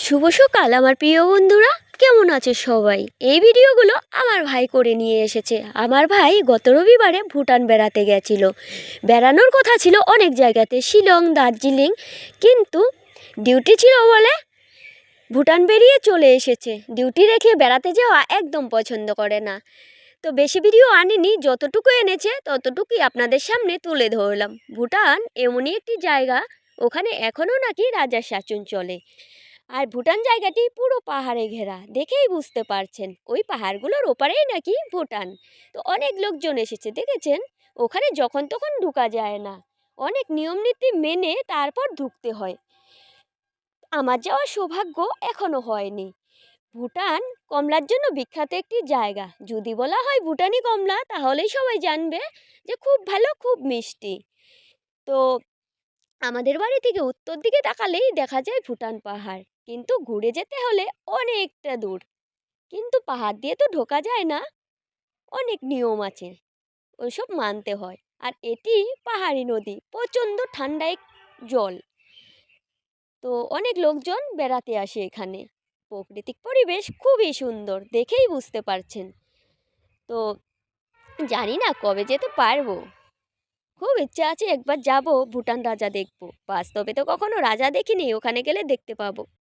শুভ সকাল আমার প্রিয় বন্ধুরা, কেমন আছে সবাই? এই ভিডিওগুলো আমার ভাই করে নিয়ে এসেছে। আমার ভাই গত রবিবারে ভুটান বেড়াতে গেছিল। বেড়ানোর কথা ছিল অনেক জায়গাতে, শিলং, দার্জিলিং, কিন্তু ডিউটি ছিল বলে ভুটান বেরিয়ে চলে এসেছে। ডিউটি রেখে বেড়াতে যাওয়া একদম পছন্দ করে না। তো বেশি ভিডিও আনিনি, যতটুকু এনেছে ততটুকুই আপনাদের সামনে তুলে ধরলাম। ভুটান এমনই একটি জায়গা, ওখানে এখনও নাকি রাজার শাসন চলে। আর ভুটান জায়গাটি পুরো পাহাড়ে ঘেরা, দেখেই বুঝতে পারছেন ওই পাহাড়গুলোর ওপারেই নাকি ভুটান। তো অনেক লোকজন এসেছে, দেখেছেন। ওখানে যখন তখন ঢুকা যায় না, অনেক নিয়ম নীতি মেনে তারপর ঢুকতে হয়। আমার যাওয়ার সৌভাগ্য এখনো হয়নি। ভুটান কমলার জন্য বিখ্যাত একটি জায়গা। যদি বলা হয় ভুটানি কমলা, তাহলেই সবাই জানবে যে খুব ভালো, খুব মিষ্টি। তো আমাদের বাড়ি থেকে উত্তর দিকে তাকালেই দেখা যায় ভুটান পাহাড়, কিন্তু ঘুরে যেতে হলে অনেকটা দূর। কিন্তু পাহাড় দিয়ে তো ঢোকা যায় না, অনেক নিয়ম আছে, ওইসব মানতে হয়। আর এটি পাহাড়ি নদী, প্রচণ্ড ঠান্ডা এক জল। তো অনেক লোকজন বেড়াতে আসে এখানে। প্রাকৃতিক পরিবেশ খুবই সুন্দর, দেখেই বুঝতে পারছেন। তো জানি না কবে যেতে পারবো। খুব ইচ্ছা আছে একবার যাব, ভুটান রাজা দেখবো। বাস্তবে তো কখনো রাজা দেখিনি, ওখানে গেলে দেখতে পাবো।